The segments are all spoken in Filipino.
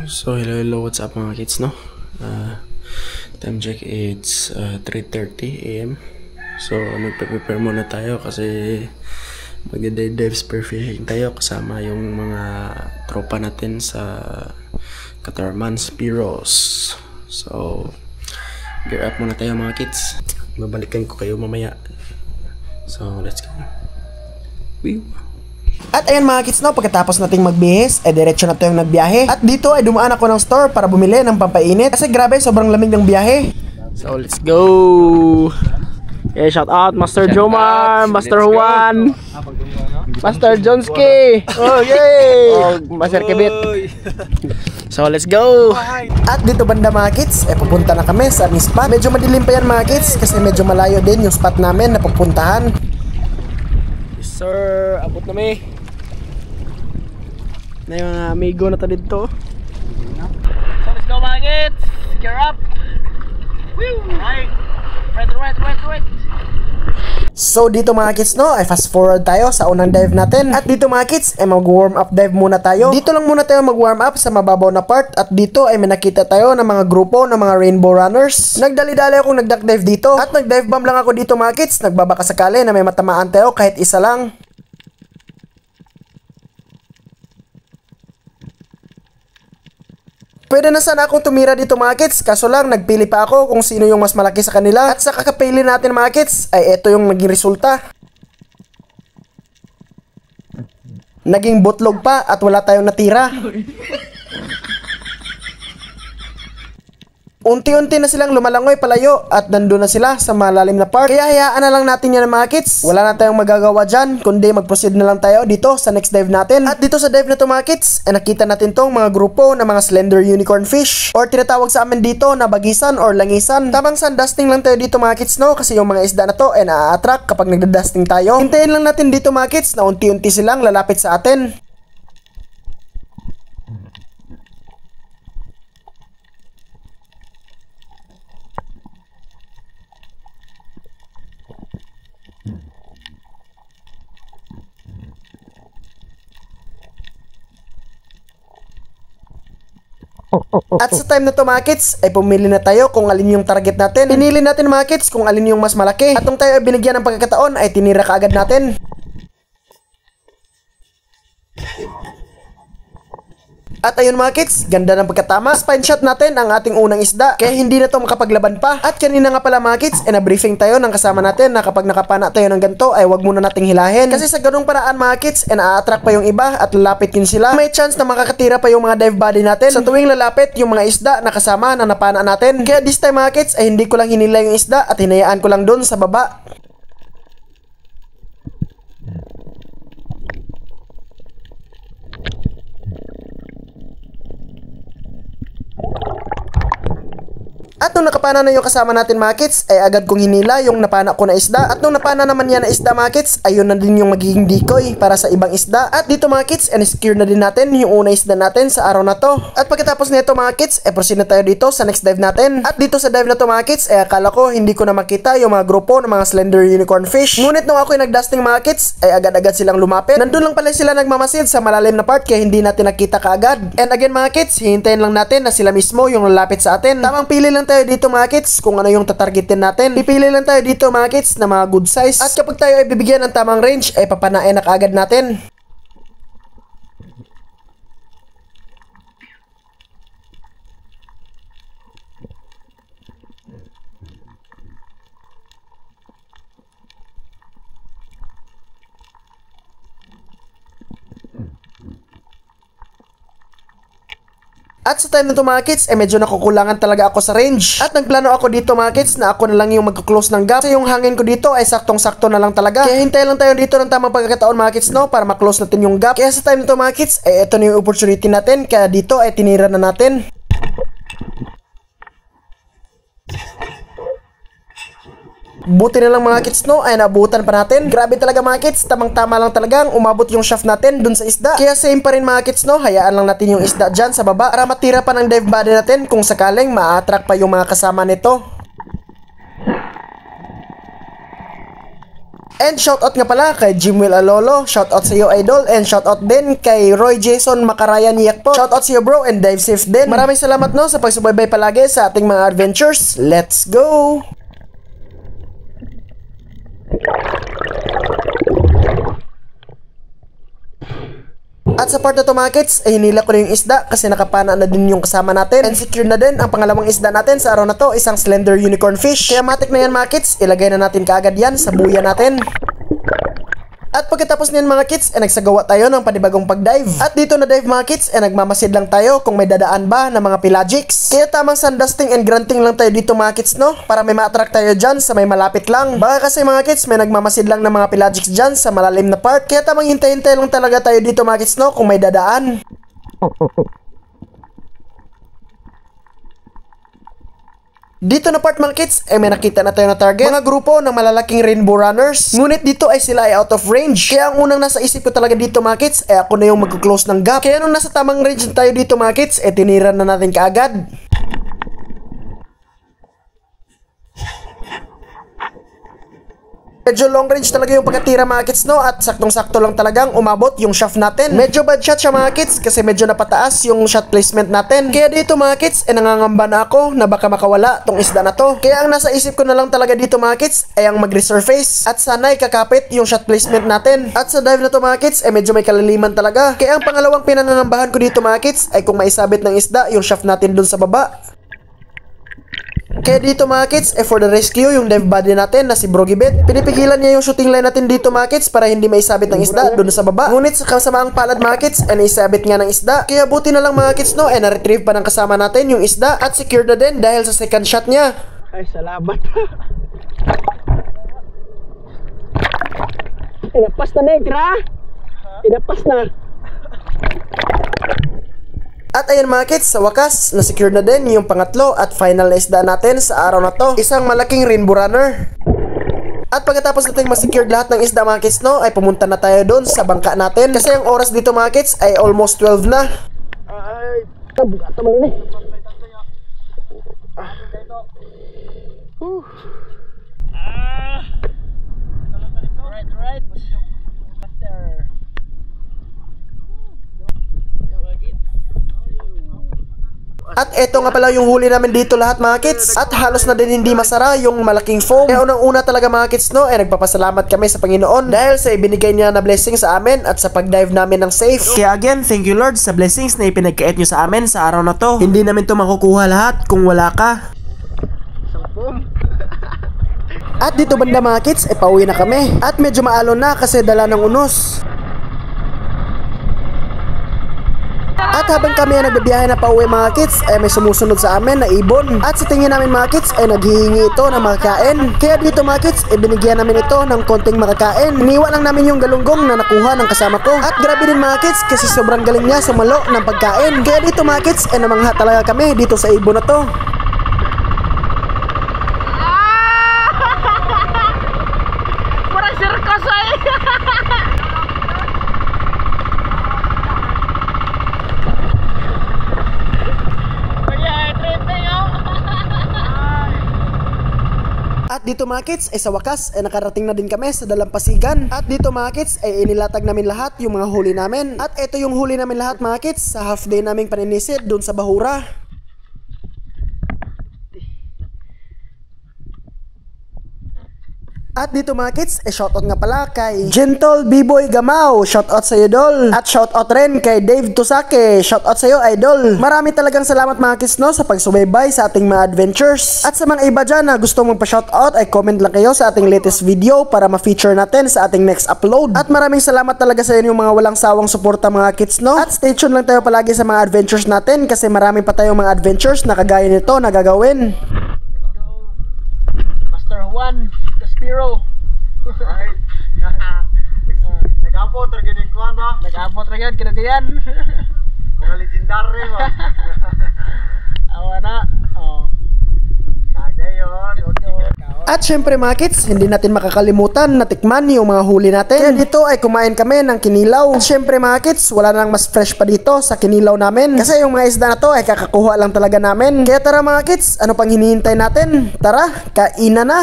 So hello, what's up mga kids, no? Time check, it's 3:30 AM. So nagpe-prepare muna tayo kasi magde-dive spearfishing tayo kasama yung mga tropa natin sa Catarman Spiros. So gear up muna tayo mga kids. Babalikan ko kayo mamaya. So let's go. Woo! At ayan mga kids, no, pagkatapos nating magbihis, diretso na tayong nagbiyahe. At dito ay dumaan ako ng store para bumili ng pampainit. Kasi grabe, sobrang lamig ng biyahe. So let's go! Okay, shout out Master Jomar, Master Juan, Master Jonski. Oh, yay! Oh, Master Kibit. So let's go! At dito banda mga kids, pupunta na kami sa aming spot. Medyo madilim pa yan mga kids kasi medyo malayo din yung spot namin na pupuntahan. Yes sir, abot na may. Na yung mga amigo na ta dito. So let's go mga kids! Gear up! Woo! Right! Right! So dito mga kids, no, ay fast forward tayo sa unang dive natin. At dito mga kids, ay mag-warm up dive muna tayo. Dito lang muna tayo mag-warm up sa mababaw na part. At dito ay may nakita tayo ng mga grupo ng mga rainbow runners. Nagdali-dali akong nag-duck dive dito. At nag-dive bomb lang ako dito mga kids. Nagbabaka sakali na may matamaan tayo kahit isa lang. Pwede na sana akong tumira dito mga kids, kaso lang nagpili pa ako kung sino yung mas malaki sa kanila. At sa kakapili natin mga kids, ay ito yung naging resulta. Naging butlog pa at wala tayong natira. Unti-unti na silang lumalangoy palayo at nandun na sila sa malalim na part. Kaya hayaan na lang natin yan mga kids. Wala na tayong magagawa dyan, kundi mag-proceed na lang tayo dito sa next dive natin. At dito sa dive na to mga kids, ay nakita natin tong mga grupo ng mga slender unicorn fish, or tinatawag sa amin dito na bagisan or langisan. Tamang sandusting lang tayo dito mga kids, no, kasi yung mga isda na to ay na-attract kapag nagda-dusting tayo. Hintayin lang natin dito mga kids na unti-unti silang lalapit sa atin. At sa time na to mga kids, ay pumili na tayo kung alin yung target natin. Pinili natin mga kids kung alin yung mas malaki. At nung tayo ay binigyan ng pagkakataon, ay tinira kaagad natin. At ayun mga kids, ganda ng pagkatama. Spine shot natin ang ating unang isda, kaya hindi na to makapaglaban pa. At kanina nga pala mga kids, na-briefing tayo ng kasama natin na kapag nakapana tayo ng ganito ay wag muna nating hilahin. Kasi sa ganung paraan mga kids, na-attract pa yung iba at lalapit din sila. May chance na makakatira pa yung mga dive body natin sa tuwing lalapit yung mga isda na kasama na napana natin. Kaya this time mga kids, ay hindi ko lang hinila yung isda at hinayaan ko lang dun sa baba. At nung nakapana na yung kasama natin mga kids, ay agad kong hinila yung napana ko na isda. At nung napana naman yan na isda mga kids, ayun na din yung magiging decoy para sa ibang isda. At dito mga kids, secure na din natin yung una isda natin sa araw na to. At pagkatapos nito mga kids, proceed na tayo dito sa next dive natin. At dito sa dive na to mga kids, akala ko hindi ko na makita yung mga grupo ng mga slender unicorn fish. Ngunit nung ako yung nagdusting mga kids, ay agad-agad silang lumapit. Nandun lang pala sila nagmamasid sa malalim na part kaya hindi natin nakita kaagad. And again mga kids, hihintayin lang natin na sila mismo yung lalapit sa atin. Tamang pili lang tayo dito mga kids kung ano yung tatargetin natin. Pipili lang tayo dito mga kids na mga good size. At kapag tayo ay bibigyan ng tamang range, ay papanain na kaagad natin. At sa time na to mga kids, medyo nakukulangan talaga ako sa range. At nagplano ako dito mga kids na ako na lang yung magka-close ng gap. Kasi yung hangin ko dito ay saktong-sakto na lang talaga. Kaya hintay lang tayo dito ng tamang pagkakataon mga kids, no, para ma-close natin yung gap. Kaya sa time na to mga kids, ito na yung opportunity natin. Kaya dito ay tinira na natin. Buti na lang mga kids, no, ay naabutan pa natin. Grabe talaga mga kids, tamang-tama lang talagang umabot yung shaft natin dun sa isda. Kaya same pa rin mga kids, no, hayaan lang natin yung isda dyan sa baba para matira pa ng dive body natin kung sakaling ma-attract pa yung mga kasama nito. And shoutout nga pala kay Jimwell Alolo, shoutout sa iyo idol, and shoutout din kay Roy Jason Makarayan Yakpo. Shoutout sa iyo bro, and dive safe din. Maraming salamat no sa pagsubaybay palagi sa ating mga adventures. Let's go! At sa part na to mga kids, ay hinila ko na yung isda kasi nakapana na din yung kasama natin. And secure na din ang pangalawang isda natin sa araw na to, isang slender unicorn fish. Kaya matik na yan mga kids, ilagay na natin kaagad yan sa buya natin. At pagkatapos niyan mga kids, nagsagawa tayo ng panibagong pag-dive. At dito na dive mga kids, nagmamasid lang tayo kung may dadaan ba ng mga pelagics. Kaya tamang sandusting and grunting lang tayo dito mga kids no, para may ma-attract tayo dyan sa may malapit lang. Baka kasi mga kids, may nagmamasid lang ng mga pelagics dyan sa malalim na part. Kaya tamang hintay-hintay lang talaga tayo dito mga kids no, kung may dadaan. Dito na part mga kids, may nakita na tayo na target. Mga grupo ng malalaking rainbow runners. Ngunit dito ay sila ay out of range. Kaya ang unang nasa isip ko talaga dito mga kids, ay ako na yung mag-close ng gap. Kaya nung nasa tamang range tayo dito mga kids, tinira na natin kaagad. Medyo long range talaga yung pagkatira mga kids no, at saktong-sakto lang talagang umabot yung shaft natin. Medyo bad shot siya mga kids kasi medyo napataas yung shot placement natin. Kaya dito mga kids, nangangamba na ako na baka makawala tong isda na to. Kaya ang nasa isip ko na lang talaga dito mga kids ay ang mag-resurface at sana'y kakapit yung shot placement natin. At sa dive na to mga kids medyo may kalaliman talaga. Kaya ang pangalawang pinananambahan ko dito mga kids ay kung maisabit ng isda yung shaft natin dun sa baba. Kaya dito mga kids, for the rescue yung dive body natin na si Brogibet. Pinipigilan niya yung shooting line natin dito mga kids para hindi maisabit ng isda doon sa baba. Ngunit sa kasamaang palad mga kids, naisabit nga ng isda. Kaya buti na lang mga kids no, na-retrieve pa ng kasama natin yung isda at secure na din dahil sa second shot niya. Ay, salamat. Inapas na negra. Inapas na. At ayun mga kids, sa wakas, na-secure na din yung pangatlo at final na isda natin sa araw na to. Isang malaking rainbow runner. At pagkatapos natin ma-secure lahat ng isda mga kids no, ay pumunta na tayo doon sa bangka natin. Kasi ang oras dito mga kids ay almost 12 na. Ay, bugata man ini. Right. Master. At eto nga pala yung huli namin dito lahat mga kids. At halos na din hindi masara yung malaking foam. Kaya unang-una talaga mga kids no, nagpapasalamat kami sa Panginoon dahil sa ibinigay niya na blessing sa amin at sa pag-dive namin ng safe. Kaya again, thank you Lord sa blessings na ipinagkait nyo sa amin sa araw na to. Hindi namin to makukuha lahat kung wala ka. At dito banda mga kids, pauwi na kami. At medyo maalon na kasi dala ng unos. At habang kami ay nagbabiyahe na pauwi mga kids, ay may sumusunod sa amin na ibon. At sa tingin namin mga kids ay naghihingi ito ng makakain. Kaya dito mga kids, binigyan namin ito ng konting makakain. Iniwan lang namin yung galunggong na nakuha ng kasama ko. At grabe din mga kids kasi sobrang galing niya sumalo ng pagkain. Kaya dito mga kids ay namangha talaga kami dito sa ibon na to. Parang circus ay. At dito mga kids, sa wakas ay nakarating na din kami sa Dalampasigan. At dito mga kids ay inilatag namin lahat yung mga huli namin. At ito yung huli namin lahat mga kids sa half day naming paninisid dun sa Bahura. At dito mga kids, shoutout nga pala kay Gentle B-Boy Gamao, shoutout sa iyo idol. At shoutout rin kay Dave Tusake, shoutout sa iyo idol. Marami talagang salamat mga kids no sa pagsubaybay sa ating mga adventures. At sa mga iba dyan na gusto mong pa-shoutout ay comment lang kayo sa ating latest video para ma-feature natin sa ating next upload. At maraming salamat talaga sa inyo mga walang sawang suporta mga kids no. At stay tuned lang tayo palagi sa mga adventures natin kasi marami pa tayong mga adventures na kagaya nito na gagawin. Master 1 Spiro. Right. Nag-abot ra gyud ko ano? Nag-abot ra gyud kinagayan. Mga legendary ba. Awa na. Oh. Tagayon. At syempre mga kids, hindi natin makakalimutan na tikman yung mga huli natin. Kaya dito ay kumain kami ng kinilaw. At syempre mga kids, wala nang mas fresh pa dito sa kinilaw namin. Kasi yung mga isda na to ay kakakuha lang talaga namin. Kaya tara mga kids, ano pang hinihintay natin? Tara, kainan na.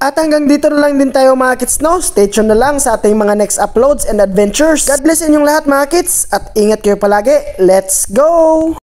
At hanggang dito na lang din tayo mga kids, no? Stay tuned na lang sa ating mga next uploads and adventures. God bless inyong lahat mga kids at ingat kayo palagi. Let's go!